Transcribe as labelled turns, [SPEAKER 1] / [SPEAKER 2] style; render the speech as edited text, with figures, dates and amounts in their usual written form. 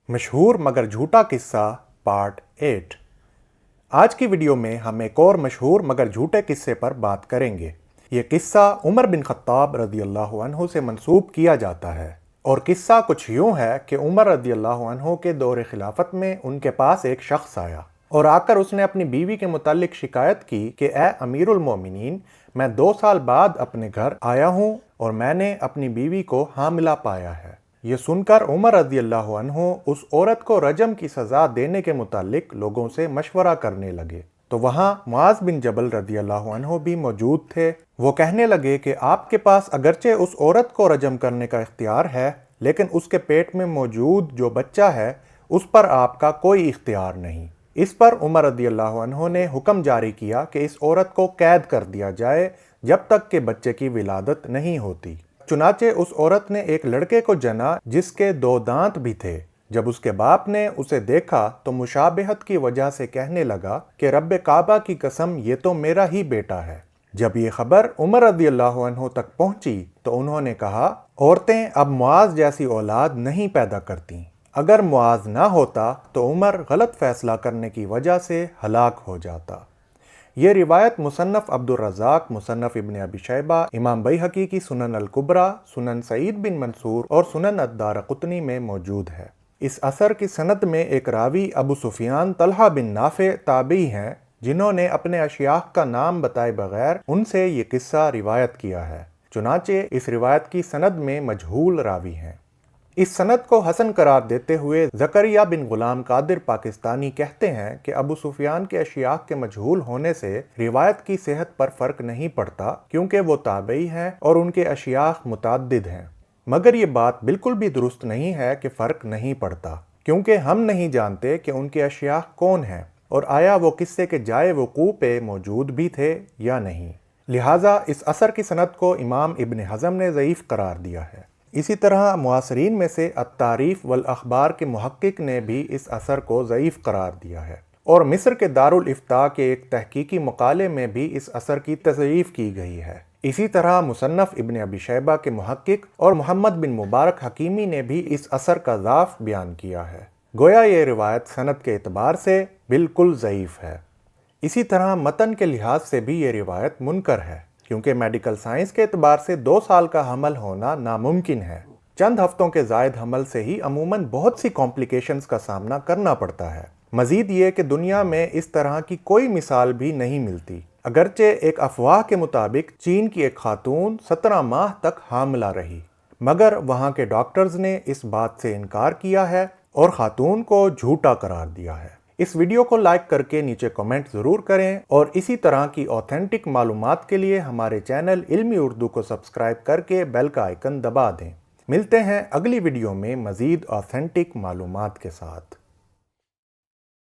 [SPEAKER 1] مشہور مگر جھوٹا قصہ پارٹ 8۔ آج کی ویڈیو میں ہم ایک اور مشہور مگر جھوٹے قصے پر بات کریں گے۔ یہ قصہ عمر بن خطاب رضی اللہ عنہ سے منسوب کیا جاتا ہے، اور قصہ کچھ یوں ہے کہ عمر رضی اللہ عنہ کے دور خلافت میں ان کے پاس ایک شخص آیا اور آ کر اس نے اپنی بیوی کے متعلق شکایت کی کہ اے امیر المومنین، میں 2 سال بعد اپنے گھر آیا ہوں اور میں نے اپنی بیوی کو حاملہ پایا ہے۔ یہ سن کر عمر رضی اللہ عنہ اس عورت کو رجم کی سزا دینے کے متعلق لوگوں سے مشورہ کرنے لگے، تو وہاں معاذ بن جبل رضی اللہ عنہ بھی موجود تھے۔ وہ کہنے لگے کہ آپ کے پاس اگرچہ اس عورت کو رجم کرنے کا اختیار ہے، لیکن اس کے پیٹ میں موجود جو بچہ ہے اس پر آپ کا کوئی اختیار نہیں۔ اس پر عمر رضی اللہ عنہ نے حکم جاری کیا کہ اس عورت کو قید کر دیا جائے جب تک کہ بچے کی ولادت نہیں ہوتی۔ چنانچہ اس عورت نے ایک لڑکے کو جنا جس کے 2 دانت بھی تھے۔ جب اس کے باپ نے اسے دیکھا تو مشابہت کی وجہ سے کہنے لگا کہ رب کعبہ کی قسم یہ تو میرا ہی بیٹا ہے۔ جب یہ خبر عمر رضی اللہ عنہ تک پہنچی تو انہوں نے کہا، عورتیں اب معاذ جیسی اولاد نہیں پیدا کرتی۔ اگر معاذ نہ ہوتا تو عمر غلط فیصلہ کرنے کی وجہ سے ہلاک ہو جاتا۔ یہ روایت مصنف عبد الرزاق، مصنف ابن ابی شیبہ، امام بیہقی کی سنن الکبریٰ، سنن سعید بن منصور اور سنن الدارقطنی میں موجود ہے۔ اس اثر کی سند میں ایک راوی ابو سفیان طلحہ بن نافع تابعی ہیں جنہوں نے اپنے اشیاخ کا نام بتائے بغیر ان سے یہ قصہ روایت کیا ہے۔ چنانچہ اس روایت کی سند میں مجہول راوی ہیں۔ اس سند کو حسن قرار دیتے ہوئے زکریا بن غلام قادر پاکستانی کہتے ہیں کہ ابو سفیان کے اشیاخ کے مجہول ہونے سے روایت کی صحت پر فرق نہیں پڑتا، کیونکہ وہ تابعی ہیں اور ان کے اشیاخ متعدد ہیں۔ مگر یہ بات بالکل بھی درست نہیں ہے کہ فرق نہیں پڑتا، کیونکہ ہم نہیں جانتے کہ ان کے اشیاخ کون ہیں اور آیا وہ قصے کے جائے وقوع پہ موجود بھی تھے یا نہیں۔ لہٰذا اس اثر کی سند کو امام ابن حزم نے ضعیف قرار دیا ہے۔ اسی طرح معاصرین میں سے التعریف والاخبار کے محقق نے بھی اس اثر کو ضعیف قرار دیا ہے، اور مصر کے دارالافتاء کے ایک تحقیقی مقالے میں بھی اس اثر کی تضعیف کی گئی ہے۔ اسی طرح مصنف ابن ابی شیبہ کے محقق اور محمد بن مبارک حکیمی نے بھی اس اثر کا ضعف بیان کیا ہے، گویا یہ روایت سند کے اعتبار سے بالکل ضعیف ہے۔ اسی طرح متن کے لحاظ سے بھی یہ روایت منکر ہے، کیونکہ میڈیکل سائنس کے اعتبار سے 2 سال کا حمل ہونا ناممکن ہے۔ چند ہفتوں کے زائد حمل سے ہی عموماً بہت سی کمپلیکیشنز کا سامنا کرنا پڑتا ہے۔ مزید یہ کہ دنیا میں اس طرح کی کوئی مثال بھی نہیں ملتی۔ اگرچہ ایک افواہ کے مطابق چین کی ایک خاتون 17 ماہ تک حاملہ رہی، مگر وہاں کے ڈاکٹرز نے اس بات سے انکار کیا ہے اور خاتون کو جھوٹا قرار دیا ہے۔ اس ویڈیو کو لائک کر کے نیچے کمنٹ ضرور کریں، اور اسی طرح کی اوتھینٹک معلومات کے لیے ہمارے چینل علمی اردو کو سبسکرائب کر کے بیل کا آئیکن دبا دیں۔ ملتے ہیں اگلی ویڈیو میں مزید اوتھینٹک معلومات کے ساتھ۔